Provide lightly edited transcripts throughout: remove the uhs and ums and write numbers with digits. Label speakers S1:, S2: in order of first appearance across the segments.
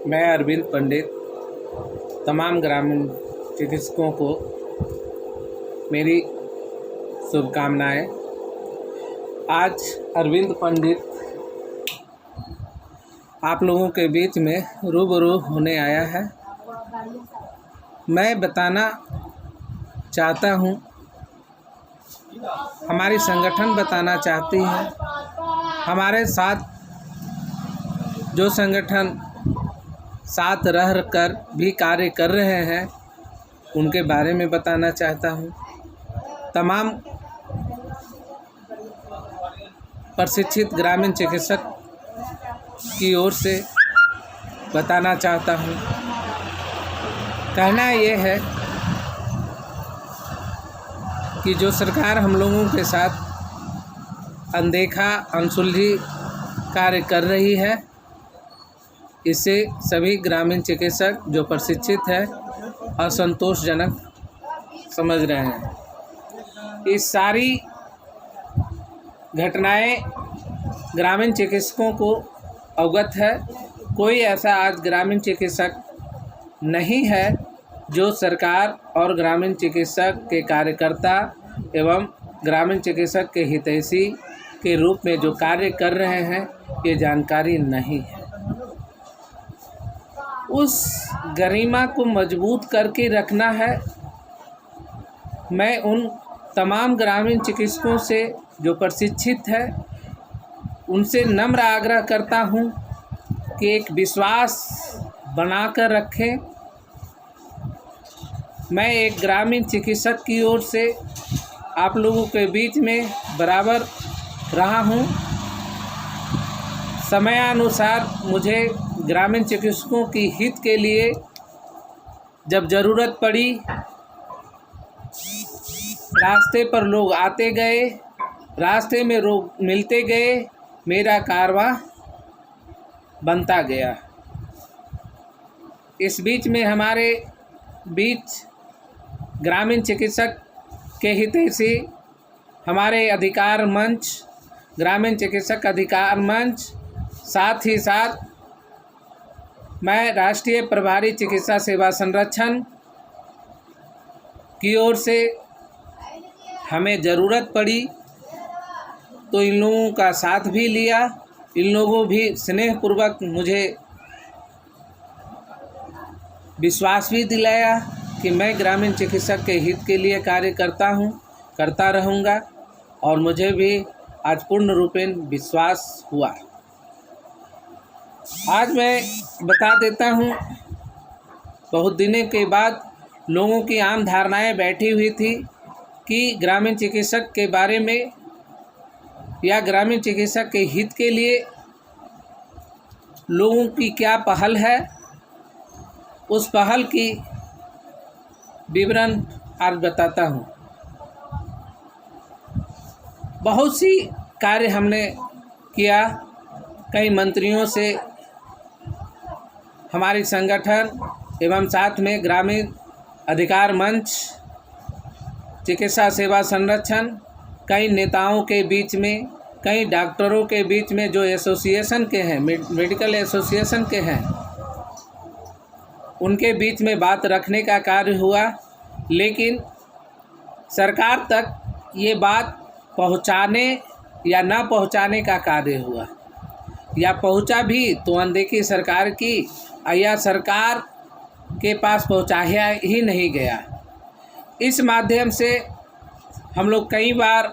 S1: मैं अरविंद पंडित तमाम ग्रामीण चिकित्सकों को मेरी शुभकामनाएं। आज अरविंद पंडित आप लोगों के बीच में रूबरू होने आया है। मैं बताना चाहता हूँ, हमारी संगठन बताना चाहती है, हमारे साथ जो संगठन साथ रह कर भी कार्य कर रहे हैं उनके बारे में बताना चाहता हूँ। तमाम प्रशिक्षित ग्रामीण चिकित्सक की ओर से बताना चाहता हूँ। कहना ये है कि जो सरकार हम लोगों के साथ अनदेखा अनसुलझी कार्य कर रही है, इससे सभी ग्रामीण चिकित्सक जो प्रशिक्षित है असंतोषजनक समझ रहे हैं। इस सारी घटनाएं ग्रामीण चिकित्सकों को अवगत है। कोई ऐसा आज ग्रामीण चिकित्सक नहीं है जो सरकार और ग्रामीण चिकित्सक के कार्यकर्ता एवं ग्रामीण चिकित्सक के हितैषी के रूप में जो कार्य कर रहे हैं ये जानकारी नहीं है। उस गरिमा को मजबूत करके रखना है। मैं उन तमाम ग्रामीण चिकित्सकों से जो प्रशिक्षित है उनसे नम्र आग्रह करता हूं कि एक विश्वास बनाकर रखें। मैं एक ग्रामीण चिकित्सक की ओर से आप लोगों के बीच में बराबर रहा हूं। समयानुसार मुझे ग्रामीण चिकित्सकों की हित के लिए जब ज़रूरत पड़ी, रास्ते पर लोग आते गए, रास्ते में लोग मिलते गए, मेरा कारवां बनता गया। इस बीच में हमारे बीच ग्रामीण चिकित्सक के हितैषी हमारे अधिकार मंच, ग्रामीण चिकित्सक अधिकार मंच, साथ ही साथ मैं राष्ट्रीय प्रभारी चिकित्सा सेवा संरक्षण की ओर से हमें ज़रूरत पड़ी तो इन लोगों का साथ भी लिया। इन लोगों भी स्नेहपूर्वक मुझे विश्वास भी दिलाया कि मैं ग्रामीण चिकित्सक के हित के लिए कार्य करता हूं, करता रहूँगा और मुझे भी आज पूर्ण रूपेण विश्वास हुआ। आज मैं बता देता हूँ, बहुत दिनों के बाद लोगों की आम धारणाएं बैठी हुई थी कि ग्रामीण चिकित्सक के बारे में या ग्रामीण चिकित्सक के हित के लिए लोगों की क्या पहल है। उस पहल की विवरण आज बताता हूँ। बहुत सी कार्य हमने किया, कई मंत्रियों से हमारी संगठन एवं साथ में ग्रामीण अधिकार मंच, चिकित्सा सेवा संरक्षण, कई नेताओं के बीच में, कई डॉक्टरों के बीच में जो एसोसिएशन के हैं, मेडिकल एसोसिएशन के हैं, उनके बीच में बात रखने का कार्य हुआ। लेकिन सरकार तक ये बात पहुंचाने या ना पहुंचाने का कार्य हुआ, या पहुंचा भी तो अनदेखी सरकार की, या सरकार के पास पहुंचाया ही नहीं गया। इस माध्यम से हम लोग कई बार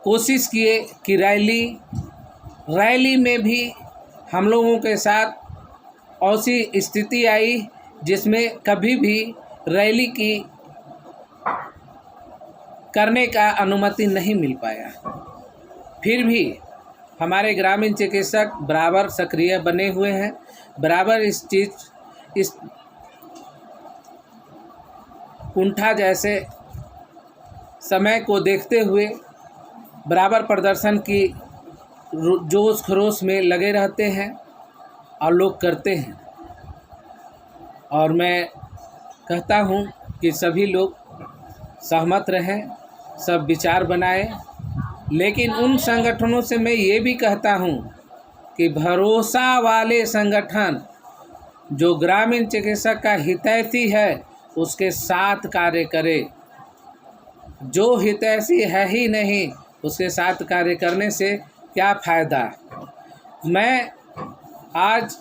S1: कोशिश किए कि रैली में भी हम लोगों के साथ ऐसी स्थिति आई जिसमें कभी भी रैली की करने का अनुमति नहीं मिल पाया। फिर भी हमारे ग्रामीण चिकित्सक बराबर सक्रिय बने हुए हैं, बराबर इस कुंठा जैसे समय को देखते हुए बराबर प्रदर्शन की जोश खरोश में लगे रहते हैं और लोग करते हैं। और मैं कहता हूँ कि सभी लोग सहमत रहें, सब विचार बनाएं लेकिन उन संगठनों से मैं ये भी कहता हूँ कि भरोसा वाले संगठन जो ग्रामीण चिकित्सक का हितैषी है उसके साथ कार्य करे। जो हितैषी है ही नहीं उसके साथ कार्य करने से क्या फ़ायदा। मैं आज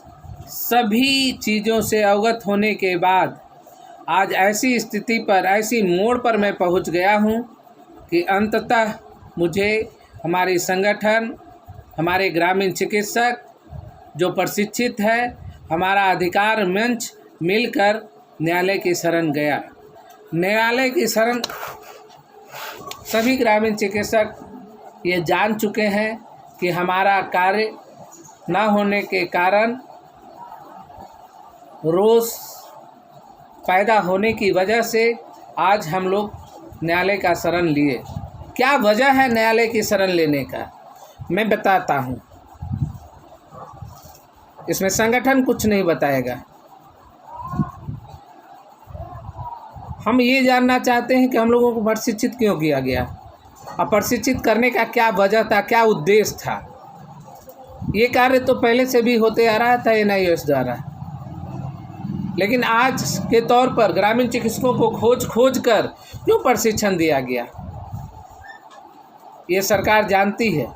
S1: सभी चीज़ों से अवगत होने के बाद आज ऐसी स्थिति पर, ऐसी मोड़ पर मैं पहुंच गया हूं कि अंततः मुझे हमारे संगठन, हमारे ग्रामीण चिकित्सक जो प्रशिक्षित है, हमारा अधिकार मंच मिलकर न्यायालय की शरण गया। न्यायालय की शरण सभी ग्रामीण चिकित्सक ये जान चुके हैं कि हमारा कार्य ना होने के कारण रोष पैदा होने की वजह से आज हम लोग न्यायालय का शरण लिए। क्या वजह है न्यायालय की शरण लेने का, मैं बताता हूँ। इसमें संगठन कुछ नहीं बताएगा। हम ये जानना चाहते हैं कि हम लोगों को प्रशिक्षित क्यों किया गया और प्रशिक्षित करने का क्या वजह था, क्या उद्देश्य था। ये कार्य तो पहले से भी होते आ रहा था NIOS द्वारा, लेकिन आज के तौर पर ग्रामीण चिकित्सकों को खोज कर क्यों प्रशिक्षण दिया गया, ये सरकार जानती है।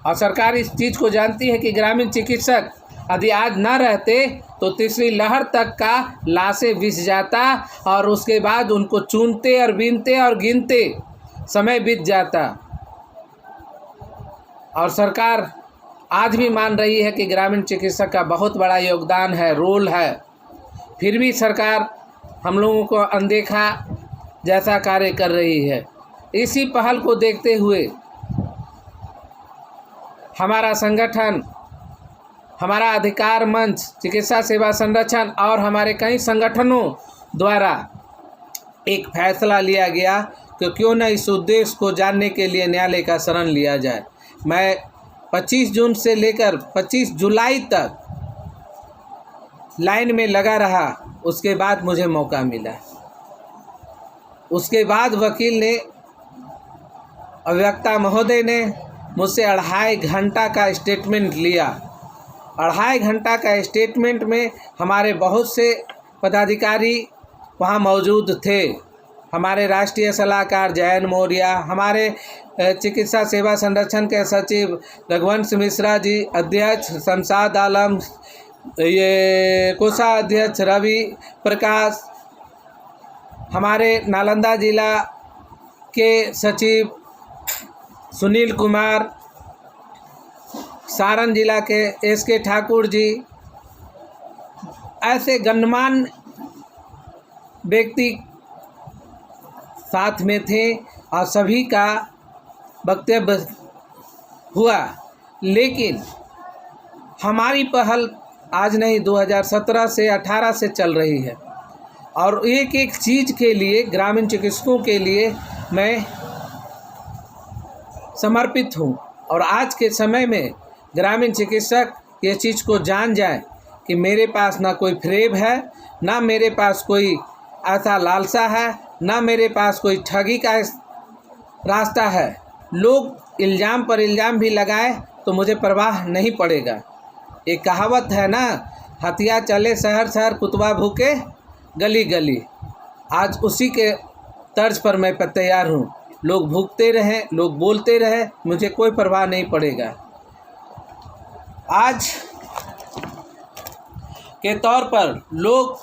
S1: और सरकार इस चीज़ को जानती है कि ग्रामीण चिकित्सक यदि आज न रहते तो तीसरी लहर तक का लाशें बिछ जाता और उसके बाद उनको चुनते और बीनते और गिनते समय बीत जाता। और सरकार आज भी मान रही है कि ग्रामीण चिकित्सक का बहुत बड़ा योगदान है, रोल है। फिर भी सरकार हम लोगों को अनदेखा जैसा कार्य कर रही है। इसी पहल को देखते हुए हमारा संगठन, हमारा अधिकार मंच, चिकित्सा सेवा संरक्षण और हमारे कई संगठनों द्वारा एक फैसला लिया गया कि क्यों न इस उद्देश्य को जानने के लिए न्यायालय का शरण लिया जाए। मैं 25 जून से लेकर 25 जुलाई तक लाइन में लगा रहा, उसके बाद मुझे मौका मिला। उसके बाद वकील ने, अभिवक्ता महोदय ने मुझसे 2.5 घंटा का स्टेटमेंट लिया। 2.5 घंटा का स्टेटमेंट में हमारे बहुत से पदाधिकारी वहाँ मौजूद थे। हमारे राष्ट्रीय सलाहकार जयंत मौर्य, हमारे चिकित्सा सेवा संरक्षण के सचिव रघुवंश मिश्रा जी, अध्यक्ष शमशाद आलम, ये कोषाध्यक्ष रवि प्रकाश, हमारे नालंदा जिला के सचिव सुनील कुमार, सारण जिला के SK ठाकुर जी, ऐसे गणमान्य व्यक्ति साथ में थे और सभी का वक्तव्य हुआ। लेकिन हमारी पहल आज नहीं, 2017 से 18 से चल रही है और एक एक चीज़ के लिए, ग्रामीण चिकित्सकों के लिए मैं समर्पित हूँ। और आज के समय में ग्रामीण चिकित्सक ये चीज़ को जान जाए कि मेरे पास ना कोई फ्रेब है, ना मेरे पास कोई ऐसा लालसा है, ना मेरे पास कोई ठगी का रास्ता है। लोग इल्ज़ाम पर इल्ज़ाम भी लगाए तो मुझे परवाह नहीं पड़ेगा। एक कहावत है ना, हथिया चले शहर शहर, कुतवा भूखे गली गली। आज उसी के तर्ज पर मैं तैयार हूँ। लोग भूखते रहें, लोग बोलते रहें, मुझे कोई परवाह नहीं पड़ेगा। आज के तौर पर लोग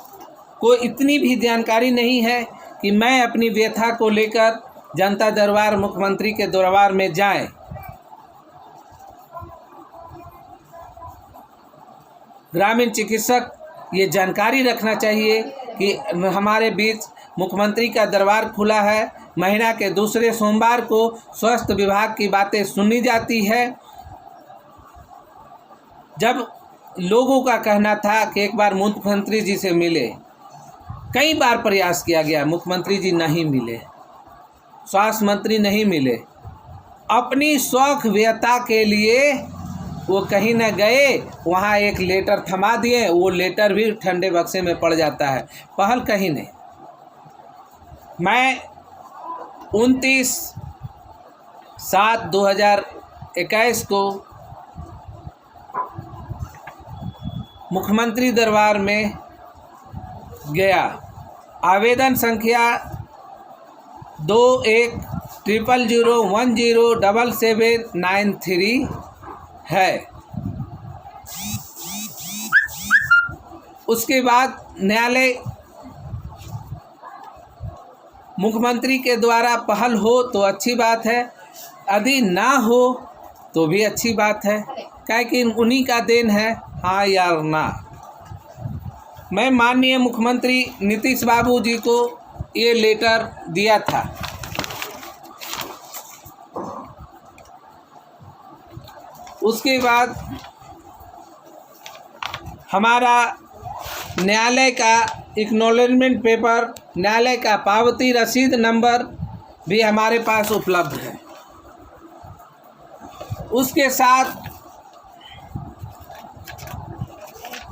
S1: को इतनी भी जानकारी नहीं है कि मैं अपनी व्यथा को लेकर जनता दरबार, मुख्यमंत्री के दरबार में जाएं। ग्रामीण चिकित्सक ये जानकारी रखना चाहिए कि हमारे बीच मुख्यमंत्री का दरबार खुला है। महीना के दूसरे सोमवार को स्वास्थ्य विभाग की बातें सुनी जाती है। जब लोगों का कहना था कि एक बार मुख्यमंत्री जी से मिले, कई बार प्रयास किया गया, मुख्यमंत्री जी नहीं मिले, स्वास्थ्य मंत्री नहीं मिले। अपनी शौक व्यथा के लिए वो कहीं न गए, वहाँ एक लेटर थमा दिए, वो लेटर भी ठंडे बक्से में पड़ जाता है, पहल कहीं नहीं। मैं 29 7/2021 को मुख्यमंत्री दरबार में गया। आवेदन संख्या 210001077793 है। उसके बाद न्यायालय मुख्यमंत्री के द्वारा पहल हो तो अच्छी बात है, यदि ना हो तो भी अच्छी बात है, क्या कि उन्हीं का देन है, हाँ या ना। मैं माननीय मुख्यमंत्री नीतीश बाबू जी को ये लेटर दिया था। उसके बाद हमारा न्यायालय का एक्नॉलेजमेंट पेपर, न्यायालय का पावती रसीद नंबर भी हमारे पास उपलब्ध है। उसके साथ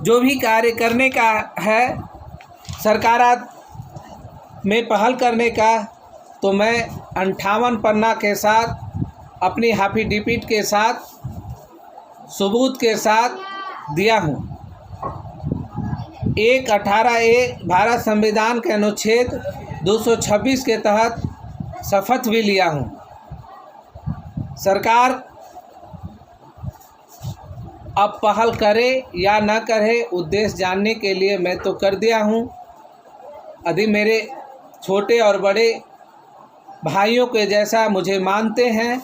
S1: जो भी कार्य करने का है सरकार में पहल करने का, तो मैं 58 पन्ना के साथ अपनी एफिडेविट के साथ सबूत के साथ दिया हूँ। 1/18A भारत संविधान के अनुच्छेद 226 के तहत शपथ भी लिया हूँ। सरकार अब पहल करे या न करे, उद्देश्य जानने के लिए मैं तो कर दिया हूँ। यदि मेरे छोटे और बड़े भाइयों के जैसा मुझे मानते हैं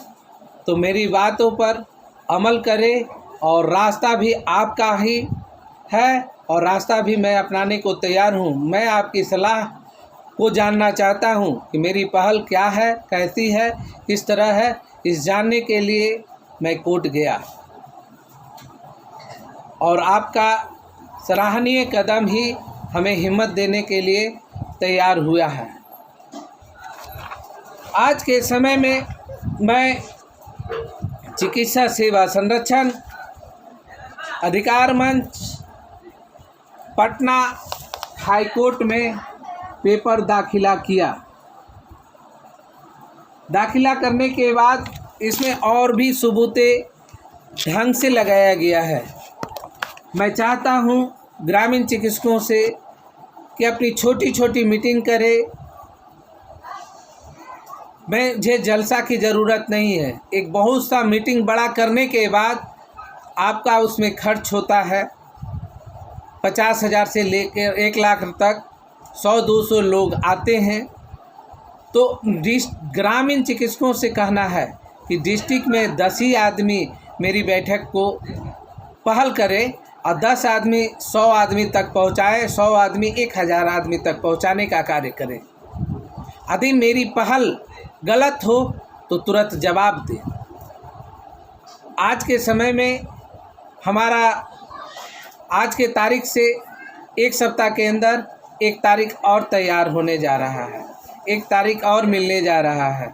S1: तो मेरी बातों पर अमल करें, और रास्ता भी आपका ही है और रास्ता भी मैं अपनाने को तैयार हूँ। मैं आपकी सलाह को जानना चाहता हूँ कि मेरी पहल क्या है, कैसी है, किस तरह है। इस जानने के लिए मैं कोर्ट गया और आपका सराहनीय कदम ही हमें हिम्मत देने के लिए तैयार हुआ है। आज के समय में मैं चिकित्सा सेवा संरक्षण अधिकार मंच पटना हाई कोर्ट में पेपर दाखिला किया। दाखिला करने के बाद इसमें और भी सबूते ढंग से लगाया गया है। मैं चाहता हूं ग्रामीण चिकित्सकों से कि अपनी छोटी छोटी मीटिंग करें। मुझे जलसा की ज़रूरत नहीं है। एक बहुत सा मीटिंग बड़ा करने के बाद आपका उसमें खर्च होता है 50,000 से लेकर 1 लाख तक। 100-200 लोग आते हैं। तो ग्रामीण चिकित्सकों से कहना है कि डिस्ट्रिक्ट में 10 ही आदमी मेरी बैठक को पहल करे और 10 आदमी 100 आदमी तक पहुंचाए, 100 आदमी 1000 आदमी तक पहुंचाने का कार्य करें। यदि मेरी पहल गलत हो तो तुरंत जवाब दें। आज के समय में हमारा आज के तारीख से 1 सप्ताह के अंदर 1 तारीख और तैयार होने जा रहा है, 1 तारीख और मिलने जा रहा है।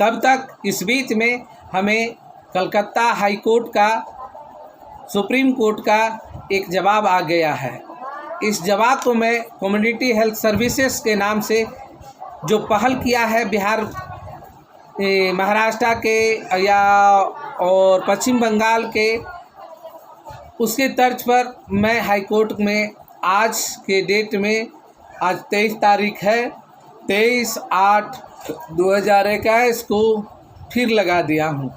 S1: तब तक इस बीच में हमें कलकत्ता हाई कोर्ट का, सुप्रीम कोर्ट का एक जवाब आ गया है। इस जवाब को मैं कम्युनिटी हेल्थ सर्विसेज के नाम से जो पहल किया है बिहार, महाराष्ट्र के या और पश्चिम बंगाल के, उसके तर्ज पर मैं हाई कोर्ट में आज के डेट में, आज 23 तारीख है, 23/8/2021 को फिर लगा दिया हूँ।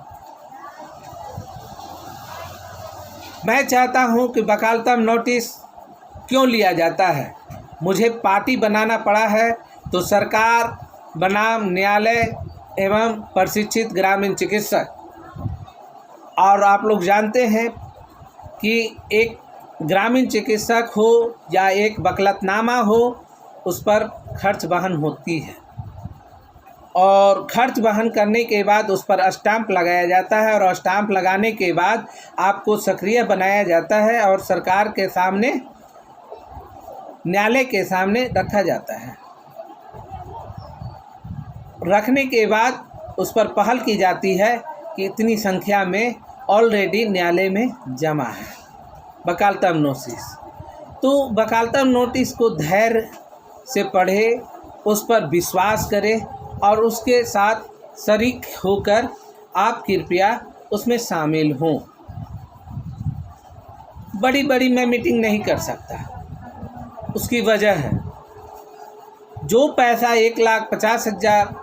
S1: मैं चाहता हूँ कि वकालतम नोटिस क्यों लिया जाता है। मुझे पार्टी बनाना पड़ा है तो सरकार बनाम न्यायालय एवं प्रशिक्षित ग्रामीण चिकित्सक, और आप लोग जानते हैं कि एक ग्रामीण चिकित्सक हो या एक वकालतनामा हो, उस पर खर्च वहन होती है और खर्च वहन करने के बाद उस पर स्टाम्प लगाया जाता है और स्टाम्प लगाने के बाद आपको सक्रिय बनाया जाता है और सरकार के सामने, न्यायालय के सामने रखा जाता है। रखने के बाद उस पर पहल की जाती है कि इतनी संख्या में ऑलरेडी न्यायालय में जमा है वकालतम नोटिस। तो वकालतम नोटिस को धैर्य से पढ़े, उस पर विश्वास करें और उसके साथ शरीक होकर आप कृपया उसमें शामिल हों। बड़ी बड़ी मैं मीटिंग नहीं कर सकता, उसकी वजह है जो पैसा 1,50,000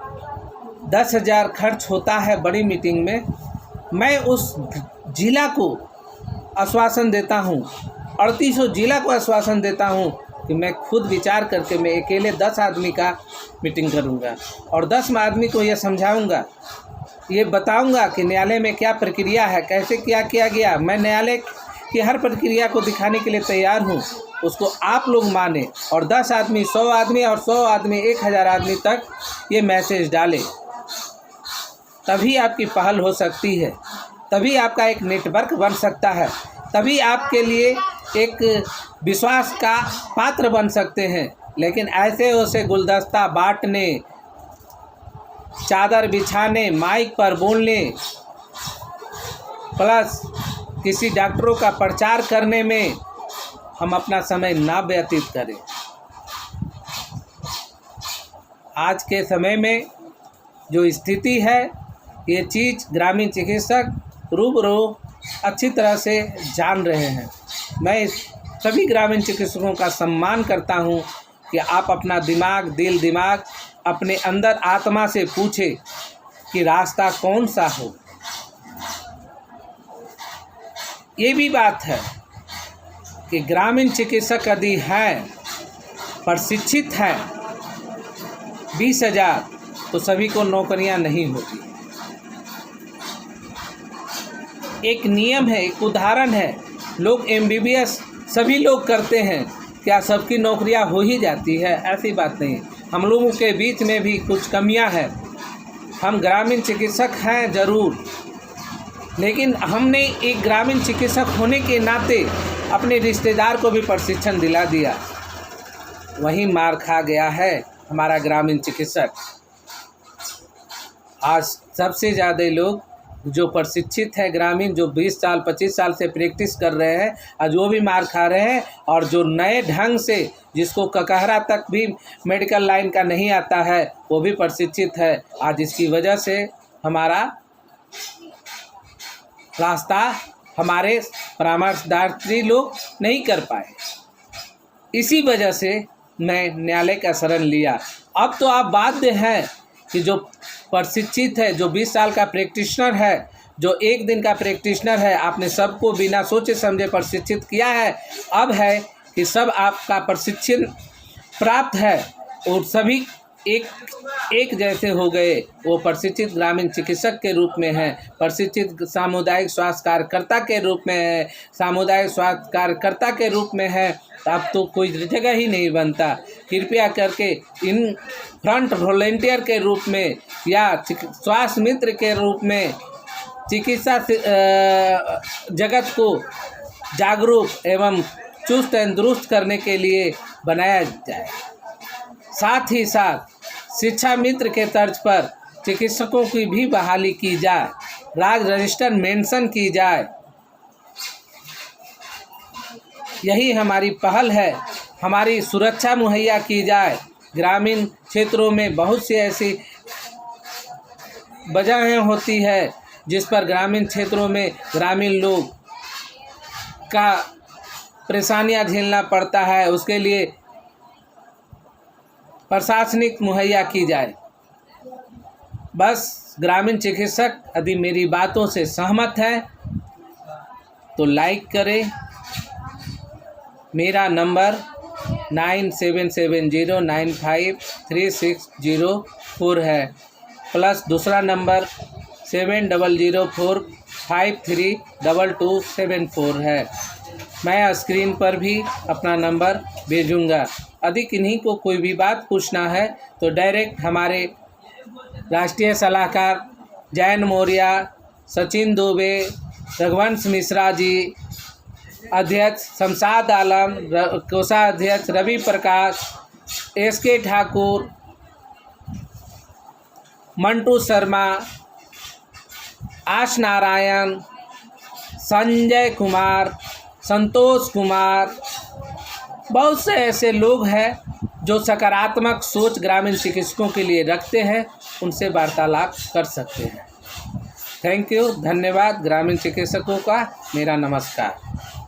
S1: 10,000 खर्च होता है बड़ी मीटिंग में, मैं उस जिला को आश्वासन देता हूँ, 3800 जिला को आश्वासन देता हूँ कि मैं खुद विचार करके मैं अकेले 10 आदमी का मीटिंग करूँगा और 10 आदमी को यह समझाऊँगा, ये बताऊँगा कि न्यायालय में क्या प्रक्रिया है, कैसे क्या किया गया। मैं न्यायालय की हर प्रक्रिया को दिखाने के लिए तैयार हूँ, उसको आप लोग माने और 10 आदमी 100 आदमी और 100 आदमी 1000 आदमी तक ये मैसेज डाले, तभी आपकी पहल हो सकती है, तभी आपका एक नेटवर्क बन सकता है, तभी आपके लिए एक विश्वास का पात्र बन सकते हैं। लेकिन ऐसे वैसे गुलदस्ता बांटने, चादर बिछाने, माइक पर बोलने, प्लस किसी डॉक्टरों का प्रचार करने में हम अपना समय ना व्यतीत करें। आज के समय में जो स्थिति है, ये चीज़ ग्रामीण चिकित्सक रूबरू अच्छी तरह से जान रहे हैं। मैं सभी ग्रामीण चिकित्सकों का सम्मान करता हूं कि आप अपना दिमाग अपने अंदर आत्मा से पूछें कि रास्ता कौन सा हो। ये भी बात है कि ग्रामीण चिकित्सक यदि हैं, प्रशिक्षित हैं 20,000, तो सभी को नौकरियां नहीं होती। एक नियम है, एक उदाहरण है, लोग MBBS सभी लोग करते हैं, क्या सबकी नौकरियां हो ही जाती है? ऐसी बात नहीं। हम लोगों के बीच में भी कुछ कमियां हैं। हम ग्रामीण चिकित्सक हैं ज़रूर, लेकिन हमने एक ग्रामीण चिकित्सक होने के नाते अपने रिश्तेदार को भी प्रशिक्षण दिला दिया, वहीं मार खा गया है हमारा ग्रामीण चिकित्सक। आज सबसे ज़्यादा लोग जो प्रशिक्षित है ग्रामीण, जो 20 साल 25 साल से प्रैक्टिस कर रहे हैं, आज वो भी मार खा रहे हैं। और जो नए ढंग से, जिसको ककहरा तक भी मेडिकल लाइन का नहीं आता है, वो भी प्रशिक्षित है। आज इसकी वजह से हमारा रास्ता हमारे परामर्शदात्री लोग नहीं कर पाए, इसी वजह से मैं न्यायालय का शरण लिया। अब तो आप बाध्य हैं कि जो प्रशिक्षित है, जो 20 साल का प्रैक्टिशनर है, जो 1 दिन का प्रैक्टिशनर है, आपने सबको बिना सोचे समझे प्रशिक्षित किया है। अब है कि सब आपका प्रशिक्षण प्राप्त है और सभी एक जैसे हो गए। वो प्रशिक्षित ग्रामीण चिकित्सक के रूप में है, प्रशिक्षित सामुदायिक स्वास्थ्य कार्यकर्ता के रूप में है, सामुदायिक स्वास्थ्य कार्यकर्ता के रूप में है। अब तो कोई जगह ही नहीं बनता। कृपया करके इन फ्रंट वॉलंटियर के रूप में या स्वास्थ्य मित्र के रूप में चिकित्सा जगत को जागरूक एवं चुस्त एवं दुरुस्त करने के लिए बनाया जाए। साथ ही साथ शिक्षा मित्र के तर्ज पर चिकित्सकों की भी बहाली की जाए, राज्य रजिस्टर मेंशन की जाए। यही हमारी पहल है, हमारी सुरक्षा मुहैया की जाए। ग्रामीण क्षेत्रों में बहुत सी ऐसी वजहें होती है जिस पर ग्रामीण क्षेत्रों में ग्रामीण लोग का परेशानियां झेलना पड़ता है, उसके लिए प्रशासनिक मुहैया की जाए। बस ग्रामीण चिकित्सक यदि मेरी बातों से सहमत हैं तो लाइक करें। मेरा नंबर 9770953604 है, प्लस दूसरा नंबर 7004532274 है। मैं स्क्रीन पर भी अपना नंबर भेजूंगा। यदि किन्हीं को कोई भी बात पूछना है तो डायरेक्ट हमारे राष्ट्रीय सलाहकार जैन मौर्य, सचिन दुबे, रघुवंश मिश्रा जी, अध्यक्ष शमशाद आलम, कोषाध्यक्ष रवि प्रकाश, SK ठाकुर, मंटू शर्मा, आश नारायण, संजय कुमार, संतोष कुमार, बहुत से ऐसे लोग हैं जो सकारात्मक सोच ग्रामीण चिकित्सकों के लिए रखते हैं। उनसे वार्तालाप कर सकते हैं। थैंक यू, धन्यवाद। ग्रामीण चिकित्सकों का मेरा नमस्कार।